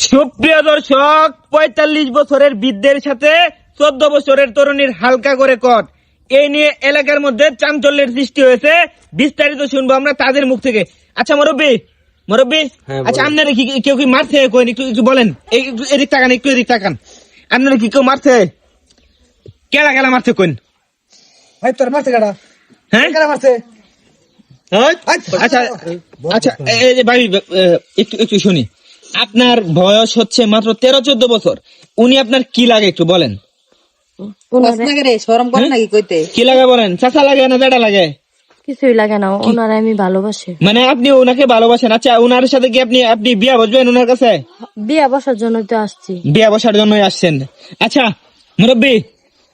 সুপ্রিয় দর্শক, ৪৫ বছরের বৃদ্ধের সাথে ১৪ বছরের তরুণীর হালকা করে কট, এই নিয়ে এলাকার মধ্যে চাঞ্চল্যের সৃষ্টি হয়েছে। বিস্তারিত শুনবো আমরা তাদের মুখ থেকে। আচ্ছা মুরব্বী, আচ্ছা আপনারা কি কেউ কি মারছে? একটু বলেন, এদিক তাকান, একটু এদিক তাকান। আপনারা কি কেউ মারছে? কেলা মারছে কোন? ভাই তোর মারছে কাটা? হ্যাঁ কেন মারছে? আচ্ছা আচ্ছা, এই যে ভাই একটু শুনি। আপনার বয়স হচ্ছে মাত্র 13-14 বছর, উনি আপনার কি লাগে একটু বলেন। শরম করে নাকি কইতে? কি লাগে বলেন? চাচা লাগে না বেটা লাগে? কিছুই লাগে না, ওনার আমি ভালোবাসি। মানে আপনি ওনাকে ভালোবাসেন? আচ্ছা, ওনার সাথে কি আপনি বিয়া বসবেন ওনার কাছে? বিয়া বসার জন্য তো আসছি। বিয়া বসার জন্যই আসছেন? আচ্ছা মুরব্বী,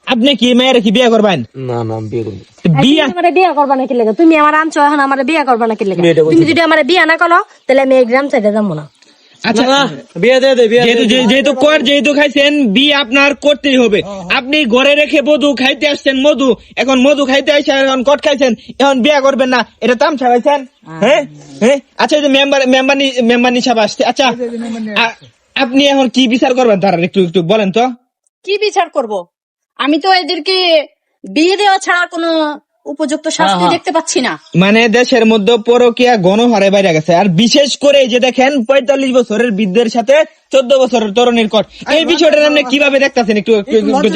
আপনি কি মেয়ের কি বিয়া করবেন? না বিয়ে করবো। বিয়া আমার বিয়া করবা নাকি লেগে? তুমি আমার আনছো এখন, আমার বিয়া করবা নাকি লেগে? তুমি যদি আমার বিয়া না করো তাহলে আমি এক্সাম চাইতে যাবো না। আচ্ছা বিয়ে দিয়ে দে, বিয়ে যেহেতু খাইছেন, বিয়ে আপনার করতেই হবে। আপনি ঘরে রেখে মধু খাইতে আসছেন, এখন মধু খাইতে আসছেন, এখন কট খাইছেন, এখন বিয়ে করবেন না, এটা তামসা খাইছেন? হ্যাঁ হ্যাঁ। আচ্ছা, এই যে মেম্বার হিসাব আসছে। আচ্ছা, আপনি এখন কি বিচার করবেন তার একটু বলেন তো। কি বিচার করব? আমি তো এদেরকে বিয়ে দেওয়া ছাড়া কোনো উপযুক্ত শাস্তি দেখতে পাচ্ছি না। মানে দেশের মধ্যে পরকীয়া গণহারে বাইরে গেছে, আর বিশেষ করে যে দেখেন ৪৫ বছরের বৃদ্ধের সাথে 14 বছরের তরুণীর কট, এই বিষয়টা আপনি কিভাবে দেখতেছেন একটু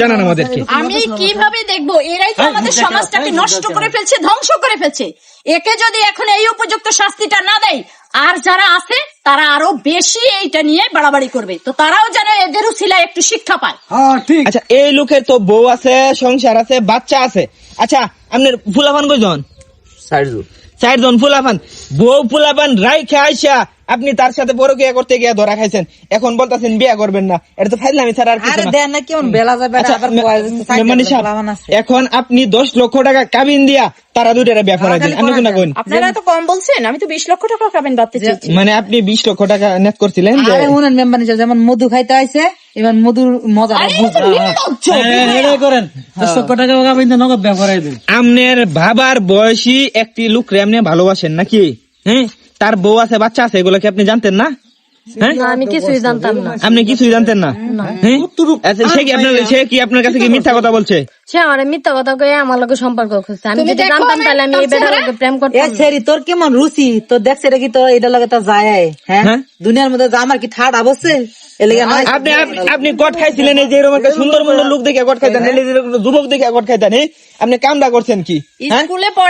জানান আমাদেরকে। আমি কিভাবে দেখবো? এরাই তো আমাদের সমাজটাকে নষ্ট করে ফেলছে, ধ্বংস করে ফেলছে। একে যদি এখন এই উপযুক্ত শাস্তিটা না দেয়, আর যারা আছে তারা আরো বেশি এইটা নিয়ে বাড়াবাড়ি করবে, তো তারাও যেন এদের উছিলায় একটু শিক্ষা পায়। ঠিক। আচ্ছা, এই লোকের তো বউ আছে, সংসার আছে, বাচ্চা আছে। আচ্ছা, আপনার ফুলাফান কয়জন? 4 জন ফুলাফান। বউ ফুলাফান রাইখা আইসা আপনি তার সাথে পরকীয়া করতে গিয়ে ধরা খাইছেন, এখন বলতেছেন বিয়া করবেন না। এটা তো ফাইজলামি ছাড়া আর কিছু না। আচ্ছা, মেম্বার সাহেব, এখন আপনি 10 লক্ষ টাকা কাবিন দিয়া তারা দুইটারে বিয়া করাই দিন, আপনি কোনা কইন? আপনারা তো কম বলছেন, আমি তো 20 লক্ষ টাকা কাবিন বাঁধতে চেয়েছি। মানে আপনি 20 লক্ষ টাকা নেট করছিলেন যে মেম্বার হিসেবে যেমন মধু খাইতে আইছে, এবার মধুর মজা করেন। 10 লক্ষ টাকা নগদ বিয়ে করাই দেন। আপনার বাবার বয়সী একটি লোকরে আপনি ভালোবাসেন নাকি? হ্যাঁ, তার বউ আছে, বাচ্চা আছে, এগুলো কি আপনি জানতেন না? হ্যাঁ, না, আমি কিছুই জানতাম না। আপনি কিছুই জানতেন না? হ্যাঁ, আচ্ছা, সে কি আপনার কাছে কি মিথ্যা কথা বলছে? সে আমার মিথ্যা কথা কয়ে আমার লোকের সম্পর্ক খুঁজছে। আমি যদি জানতাম তাহলে আমি এই বেটার লোকে প্রেম করতাম না। তোর কেমন রুচি তোর দেখছে, এটা কি তোর এটা লগে তো যায়? হ্যাঁ, দুনিয়ার মধ্যে যা আমার কি ঠাট অবশ্যই আপনি কট খাইছিলেন, এই যে এরকম একটা সুন্দর লোক দেখে কট খাইতেন, যুবক দেখে কট খাইতেন, আপনি কামটা করছেন কি? স্কুলে পড়ে